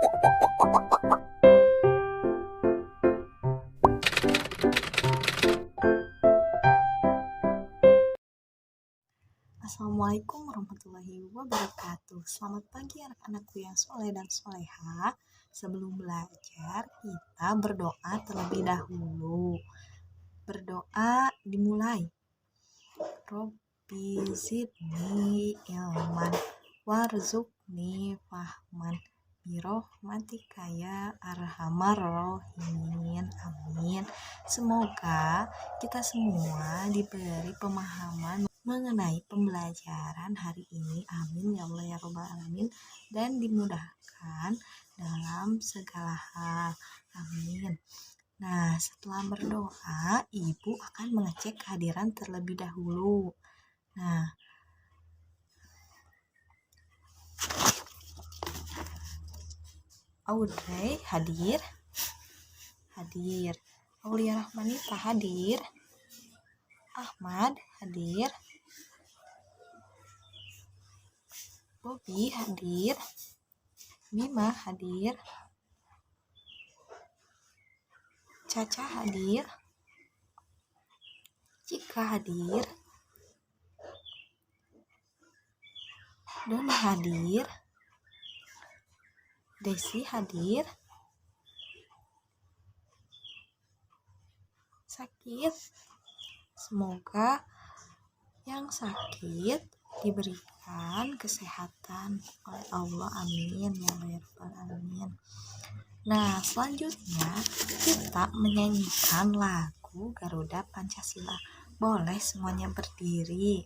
Assalamualaikum warahmatullahi wabarakatuh. Selamat pagi anak-anakku yang soleh dan soleha. Sebelum belajar, kita berdoa terlebih dahulu. Berdoa dimulai. Robbi zidni ilman warzuqni fahman birahmatika ya arhamar rahimin. Amin. Semoga kita semua diberi pemahaman mengenai pembelajaran hari ini. Amin ya Allah ya Rabbal Alamin. Dan dimudahkan dalam segala hal. Amin. Nah, setelah berdoa, ibu akan mengecek kehadiran terlebih dahulu. Nah, Audrey hadir. Aulia Rahmanita hadir. Ahmad hadir. Bobby hadir. Bima hadir. Caca hadir. Cika hadir. Doni hadir. Desi hadir. Sakit. Semoga yang sakit diberikan kesehatan oleh Allah. Amin ya Rabbal Alamin. Nah, selanjutnya kita menyanyikan lagu Garuda Pancasila. Boleh semuanya berdiri.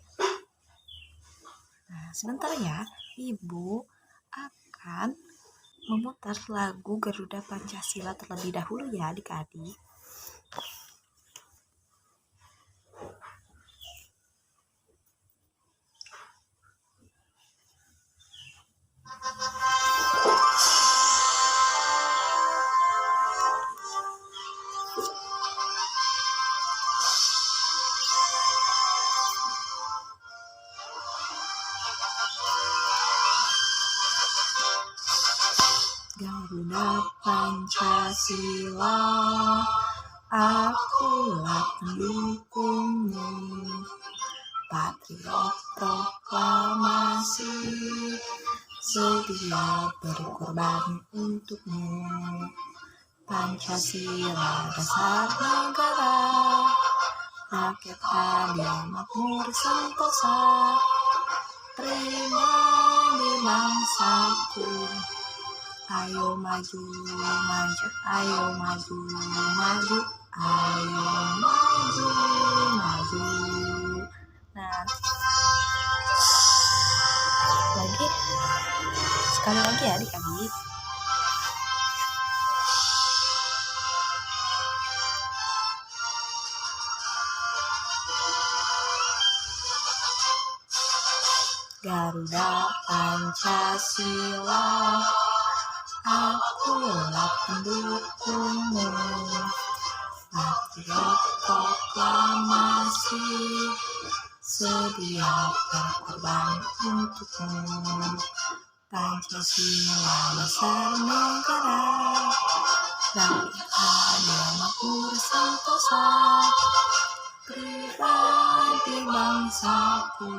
Nah, sebentar ya, Ibu akan memutar lagu Garuda Pancasila terlebih dahulu ya adik-adik. Garuda Pancasila, akulah pendukungmu, patriot proklamasi, sedia berkorban untukmu. Pancasila dasar negara, rakyat adil makmur sentosa, pribadi bangsaku. Ayo maju, maju, ayo maju, maju, ayo maju, maju. Nah, sekali lagi ya adik-adik. Garuda Pancasila, akulah pendukungmu, patriot proklamasi, sedia berkorban untukmu. Pancasila dasar negara, rakyat adil makmur sentosa, pribadi bangsaku.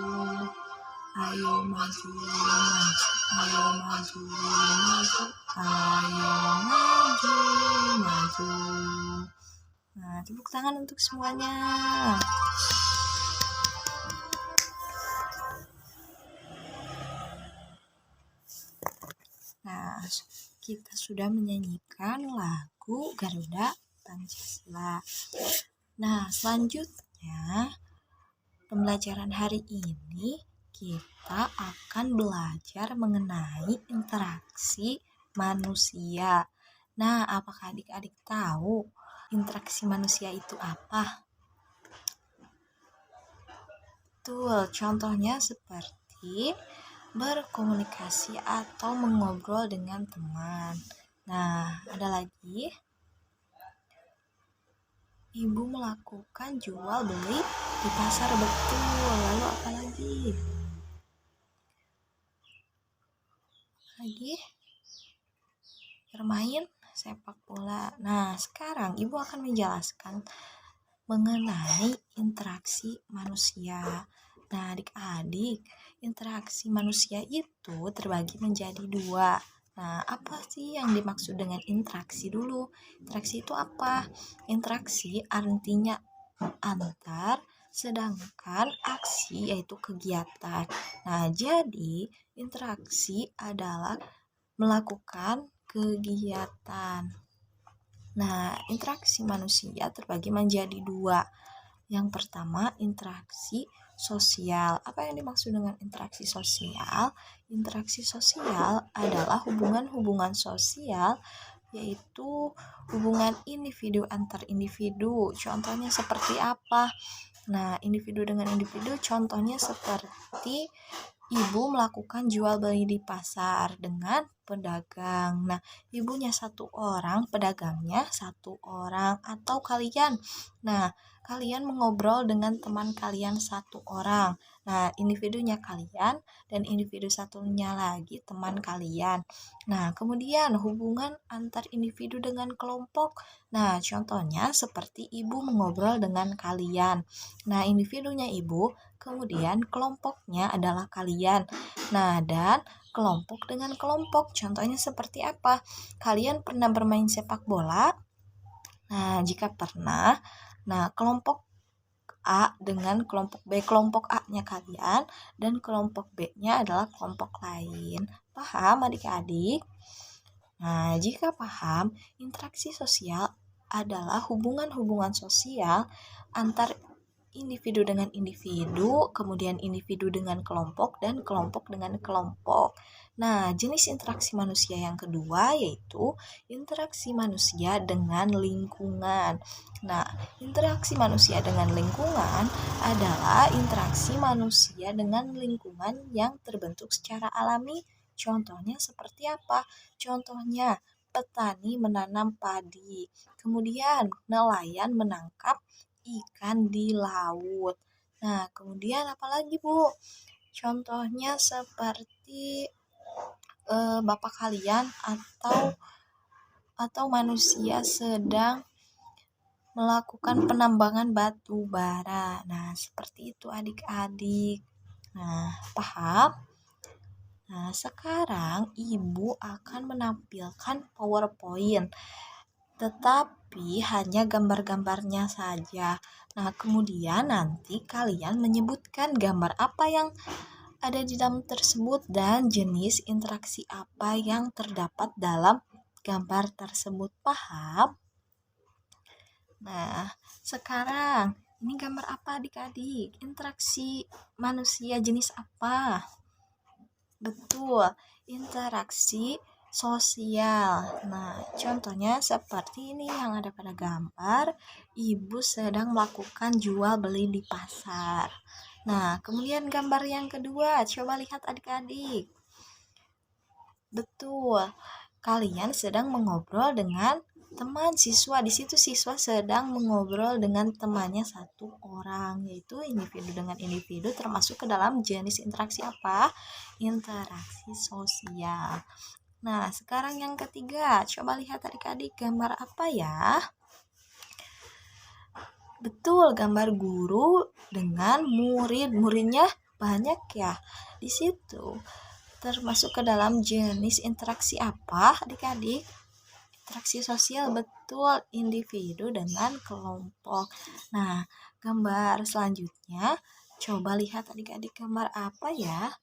Ayo maju, maju, ayo maju, maju, ayo maju, maju. Nah, tepuk tangan untuk semuanya. Nah, kita sudah menyanyikan lagu Garuda Pancasila. Nah, selanjutnya pembelajaran hari ini kita akan belajar mengenai interaksi manusia. Nah, apakah adik-adik tahu interaksi manusia itu apa? Betul, contohnya seperti berkomunikasi atau mengobrol dengan teman. Nah, ada lagi. Ibu melakukan jual beli di pasar, betul. Lalu apa lagi? bermain sepak bola. Nah, sekarang Ibu akan menjelaskan mengenai interaksi manusia. Nah, adik-adik, interaksi manusia itu terbagi menjadi dua. Nah, apa sih yang dimaksud dengan interaksi dulu? Interaksi itu apa? Interaksi artinya antar, sedangkan aksi yaitu kegiatan. Nah, jadi interaksi adalah melakukan kegiatan. Nah, interaksi manusia terbagi menjadi dua. Yang pertama, interaksi sosial. Apa yang dimaksud dengan interaksi sosial? Interaksi sosial adalah hubungan-hubungan sosial, yaitu hubungan individu antar individu. Contohnya seperti apa? Nah, individu dengan individu contohnya seperti ibu melakukan jual beli di pasar dengan pedagang. Nah, ibunya satu orang, pedagangnya satu orang, atau kalian. Nah, kalian mengobrol dengan teman kalian satu orang. Nah, individunya kalian dan individu satunya lagi teman kalian. Nah, kemudian hubungan antar individu dengan kelompok. Nah, contohnya seperti ibu mengobrol dengan kalian. Nah, individunya ibu, kemudian kelompoknya adalah kalian. Nah, dan kelompok dengan kelompok. Contohnya seperti apa? Kalian pernah bermain sepak bola? Nah, jika pernah, nah kelompok A dengan kelompok B, kelompok A-nya kalian dan kelompok B-nya adalah kelompok lain. Paham adik-adik? Nah, jika paham, interaksi sosial adalah hubungan-hubungan sosial antar individu dengan individu, kemudian individu dengan kelompok, dan kelompok dengan kelompok. Nah, jenis interaksi manusia yang kedua yaitu interaksi manusia dengan lingkungan. Nah, interaksi manusia dengan lingkungan adalah interaksi manusia dengan lingkungan yang terbentuk secara alami. Contohnya seperti apa? Contohnya, petani menanam padi, kemudian nelayan menangkap ikan di laut. Nah, kemudian apalagi Bu? Contohnya seperti bapak kalian atau manusia sedang melakukan penambangan batu bara. Nah, seperti itu adik-adik. Nah, paham? Nah, sekarang Ibu akan menampilkan PowerPoint, tetapi hanya gambar-gambarnya saja. Nah, kemudian nanti kalian menyebutkan gambar apa yang ada di dalam tersebut dan jenis interaksi apa yang terdapat dalam gambar tersebut. Paham? Nah, sekarang ini gambar apa adik-adik? Interaksi manusia jenis apa? Betul, interaksi sosial. Nah, contohnya seperti ini yang ada pada gambar, ibu sedang melakukan jual beli di pasar. Nah, kemudian gambar yang kedua, coba lihat adik-adik. Betul, kalian sedang mengobrol dengan teman siswa. Di situ siswa sedang mengobrol dengan temannya satu orang, yaitu individu dengan individu termasuk ke dalam jenis interaksi apa? Interaksi sosial. Nah, sekarang yang ketiga, coba lihat adik-adik gambar apa ya? Betul, gambar guru dengan murid. Muridnya banyak ya. Di situ termasuk ke dalam jenis interaksi apa adik-adik? Interaksi sosial, betul, individu dengan kelompok. Nah, gambar selanjutnya, coba lihat adik-adik gambar apa ya?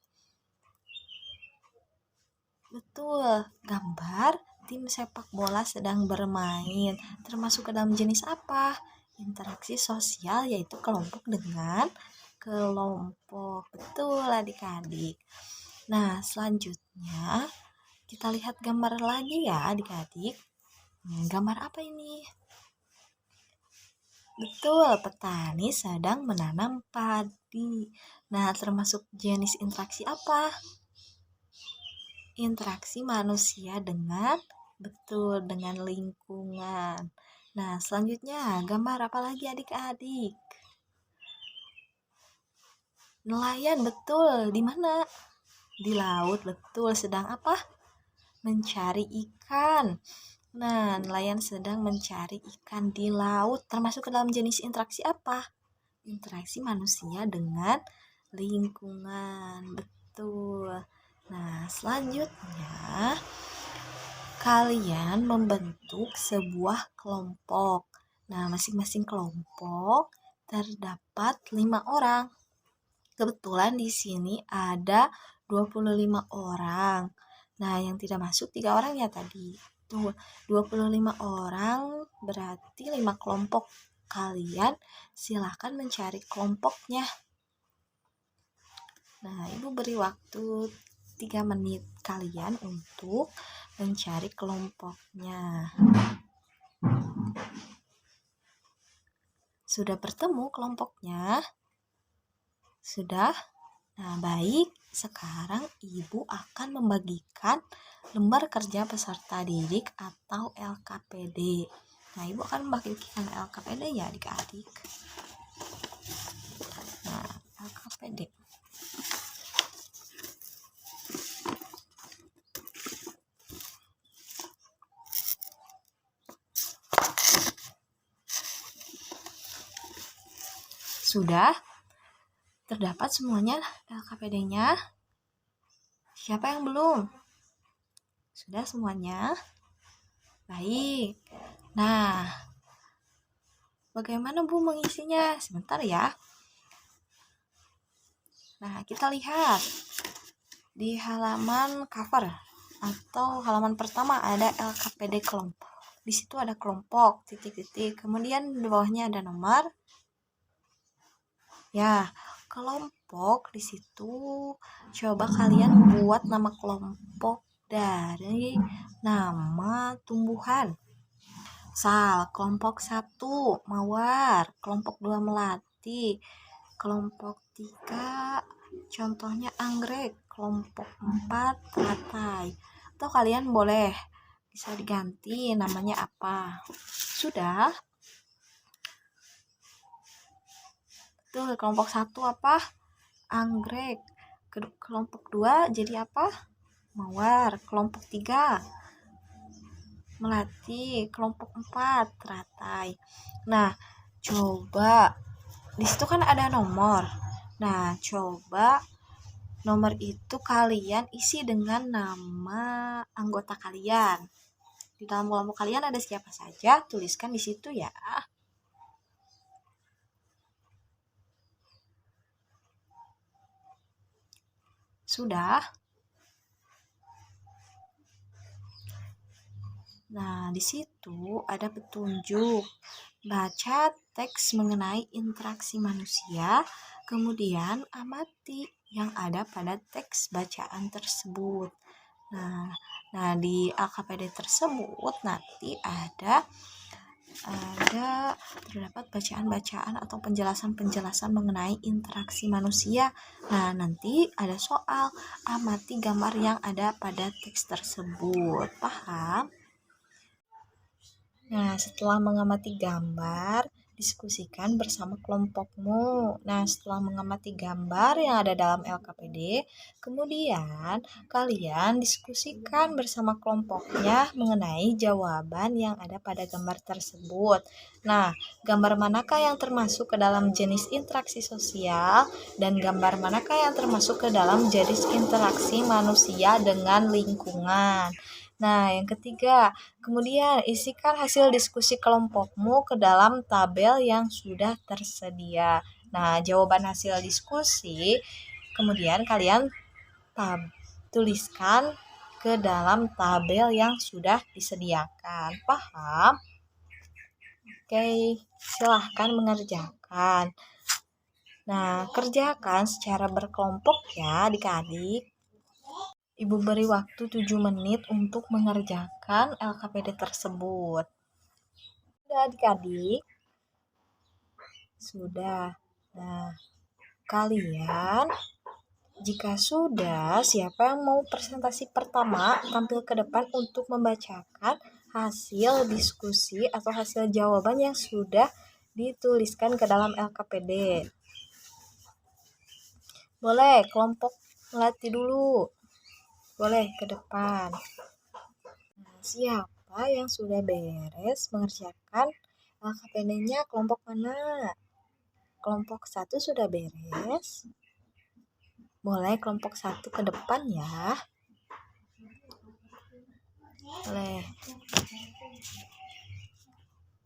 Betul, gambar tim sepak bola sedang bermain. Termasuk ke dalam jenis apa? Interaksi sosial, yaitu kelompok dengan kelompok. Betul adik-adik. Nah, selanjutnya kita lihat gambar lagi ya adik-adik. Gambar apa ini? Betul, petani sedang menanam padi. Nah, termasuk jenis interaksi apa? Interaksi manusia dengan dengan lingkungan. Nah, selanjutnya gambar apa lagi adik-adik? Nelayan, betul. Di mana? Di laut, betul. Sedang apa? mencari ikan. Nah, nelayan sedang mencari ikan di laut, termasuk ke dalam jenis interaksi apa? Interaksi manusia dengan lingkungan. Betul. Nah, selanjutnya kalian membentuk sebuah kelompok. Nah, masing-masing kelompok terdapat 5 orang. Kebetulan di sini ada 25 orang. Nah, yang tidak masuk 3 orang ya tadi. Tuh, 25 orang berarti 5 kelompok. Kalian silahkan mencari kelompoknya. Nah, Ibu beri waktu 3 menit kalian untuk mencari kelompoknya. Sudah bertemu kelompoknya? Sudah? Nah, baik. Sekarang Ibu akan membagikan lembar kerja peserta didik atau LKPD. Nah, Ibu akan membagikan LKPD ya adik-adik. Nah, LKPD. Sudah? Terdapat semuanya LKPD-nya? Siapa yang belum? Sudah semuanya? Baik. Nah, bagaimana Bu mengisinya? Sebentar ya. Nah, kita lihat di halaman cover atau halaman pertama ada LKPD kelompok. Di situ ada kelompok, titik-titik. Kemudian di bawahnya ada nomor. Ya, kelompok di situ coba kalian buat nama kelompok dari nama tumbuhan. Misal, kelompok 1 mawar, kelompok 2 melati, kelompok 3 contohnya anggrek, kelompok 4 teratai. Atau kalian boleh bisa diganti namanya apa. Sudah? Tuh, kelompok 1 apa? Anggrek. Kelompok 2 jadi apa? Mawar. Kelompok 3 melati. Kelompok 4 teratai. Nah, coba di situ kan ada nomor. Nah, coba nomor itu kalian isi dengan nama anggota kalian. Di dalam kelompok kalian ada siapa saja, tuliskan di situ ya. Sudah? Nah, di situ ada petunjuk. Baca teks mengenai interaksi manusia, kemudian amati yang ada pada teks bacaan tersebut. Nah, di LKPD tersebut nanti ada terdapat bacaan-bacaan atau penjelasan-penjelasan mengenai interaksi manusia. Nah, nanti ada soal amati gambar yang ada pada teks tersebut. Paham? Nah, setelah mengamati gambar, diskusikan bersama kelompokmu. Nah, setelah mengamati gambar yang ada dalam LKPD, kemudian kalian diskusikan bersama kelompoknya mengenai jawaban yang ada pada gambar tersebut. Nah, gambar manakah yang termasuk ke dalam jenis interaksi sosial dan gambar manakah yang termasuk ke dalam jenis interaksi manusia dengan lingkungan. Nah, yang ketiga, kemudian isikan hasil diskusi kelompokmu ke dalam tabel yang sudah tersedia. Nah, jawaban hasil diskusi kemudian kalian tuliskan ke dalam tabel yang sudah disediakan. Paham? Oke, silahkan mengerjakan. Nah, kerjakan secara berkelompok ya adik-adik. Ibu beri waktu 7 menit untuk mengerjakan LKPD tersebut. Sudah adik-adik? Sudah. Nah, kalian jika sudah, siapa yang mau presentasi pertama tampil ke depan untuk membacakan hasil diskusi atau hasil jawaban yang sudah dituliskan ke dalam LKPD? Boleh, kelompok melati dulu. Boleh ke depan. Siapa yang sudah beres mengerjakan LKPD-nya kelompok mana? Kelompok 1 sudah beres. Boleh kelompok 1 ke depan ya. Boleh.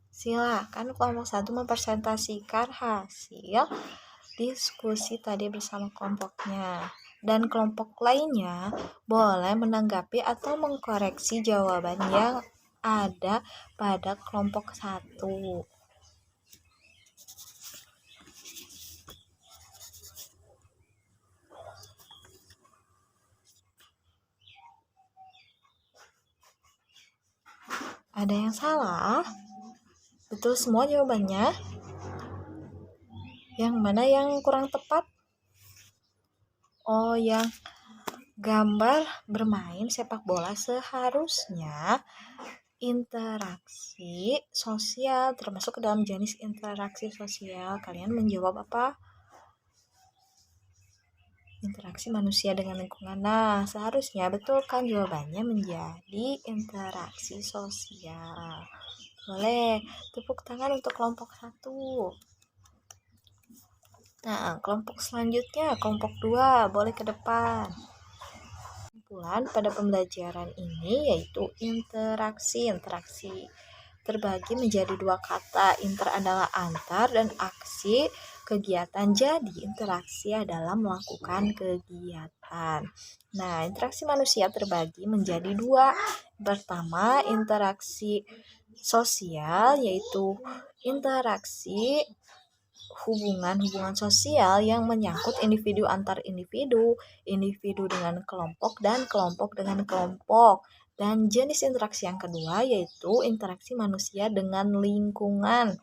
Silakan kelompok 1 mempresentasikan hasil diskusi tadi bersama kelompoknya. Dan kelompok lainnya boleh menanggapi atau mengkoreksi jawaban yang ada pada kelompok 1. Ada yang salah? Betul semua jawabannya? Yang mana yang kurang tepat? Oh, yang gambar bermain sepak bola seharusnya interaksi sosial, termasuk ke dalam jenis interaksi sosial. Kalian menjawab apa? Interaksi manusia dengan lingkungan. Nah, seharusnya betul kan jawabannya menjadi interaksi sosial. Boleh, tepuk tangan untuk kelompok 1. Nah, kelompok selanjutnya, kelompok 2, boleh ke depan. Kesimpulan pada pembelajaran ini yaitu interaksi. Terbagi menjadi 2 kata. Inter adalah antar dan aksi kegiatan. Jadi interaksi adalah melakukan kegiatan. Nah, interaksi manusia terbagi menjadi 2. Pertama, interaksi sosial, yaitu interaksi hubungan sosial yang menyangkut individu antar individu, individu dengan kelompok, dan kelompok dengan kelompok. Dan jenis interaksi yang kedua yaitu interaksi manusia dengan lingkungan.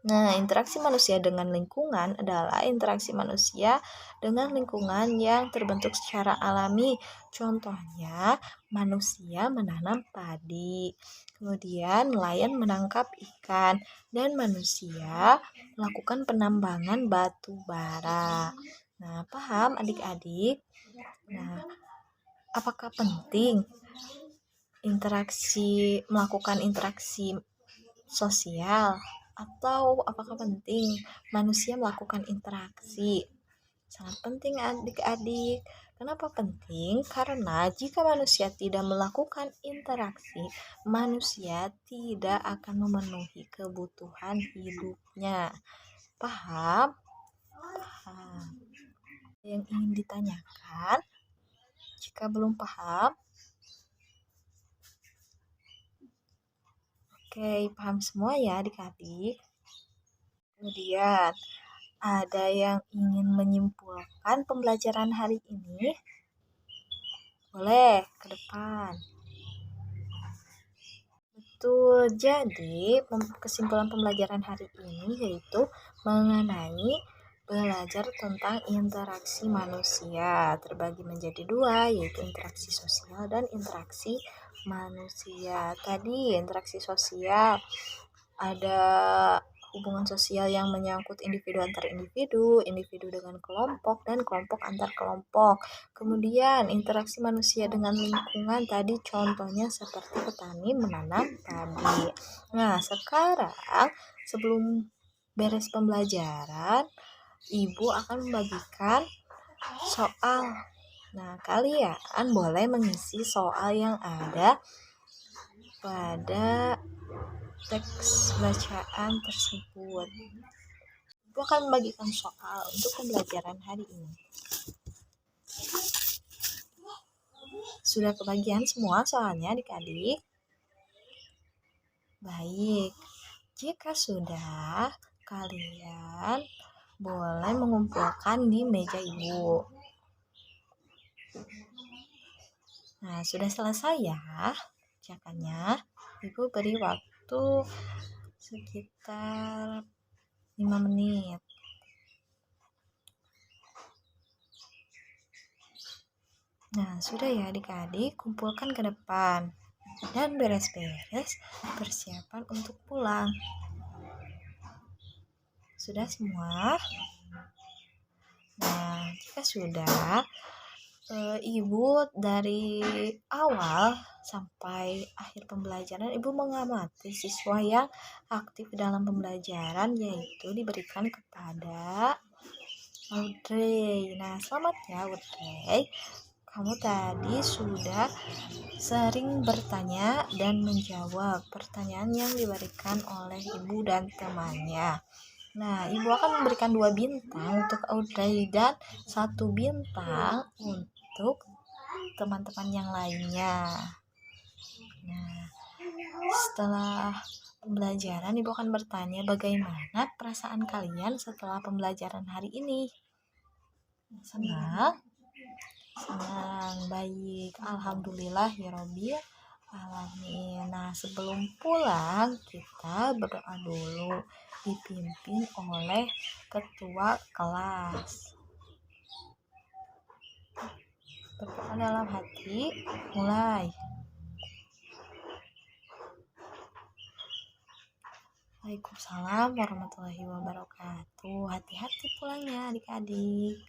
Nah, interaksi manusia dengan lingkungan adalah interaksi manusia dengan lingkungan yang terbentuk secara alami. Contohnya, manusia menanam padi, kemudian nelayan menangkap ikan, dan manusia melakukan penambangan batu bara. Nah, paham adik-adik? Nah, apakah penting melakukan interaksi sosial, atau apakah penting manusia melakukan interaksi? Sangat penting adik-adik. Kenapa penting? Karena jika manusia tidak melakukan interaksi, manusia tidak akan memenuhi kebutuhan hidupnya. Paham? Paham. Yang ingin ditanyakan? Jika belum paham, oke, paham semua ya adik-adik. Kemudian, ada yang ingin menyimpulkan pembelajaran hari ini? Boleh, ke depan. Betul, jadi kesimpulan pembelajaran hari ini yaitu mengenai belajar tentang interaksi manusia. Terbagi menjadi 2, yaitu interaksi sosial dan interaksi manusia. Tadi interaksi sosial ada hubungan sosial yang menyangkut individu antar individu, individu dengan kelompok, dan kelompok antar kelompok. Kemudian interaksi manusia dengan lingkungan tadi contohnya seperti petani menanam padi. Nah, sekarang sebelum beres pembelajaran, Ibu akan membagikan soal. Nah, kalian boleh mengisi soal yang ada pada teks bacaan tersebut. Ibu akan membagikan soal untuk pembelajaran hari ini. Sudah kebagian semua soalnya adik-adik? Baik, jika sudah, kalian boleh mengumpulkan di meja Ibu. Nah, sudah selesai ya kerjaannya. Ibu beri waktu sekitar 5 menit. Nah, sudah ya adik-adik, kumpulkan ke depan. Dan beres-beres persiapan untuk pulang. Sudah semua? Nah, jika sudah, Ibu dari awal Sampai akhir pembelajaran, Ibu mengamati siswa yang aktif dalam pembelajaran, yaitu diberikan kepada Audrey. Nah, selamat ya Audrey. Kamu tadi sudah sering bertanya dan menjawab pertanyaan yang diberikan oleh ibu dan temannya. Nah, ibu akan memberikan 2 bintang untuk Audrey dan 1 bintang untuk teman-teman yang lainnya. Nah, setelah pembelajaran, ibu akan bertanya bagaimana perasaan kalian setelah pembelajaran hari ini. Senang? Senang, baik. Alhamdulillah ya Robbil alamin. Nah, sebelum pulang kita berdoa dulu, dipimpin oleh ketua kelas. Berdoa dalam hati, mulai. Waalaikumsalam warahmatullahi wabarakatuh. Hati-hati pulangnya adik-adik.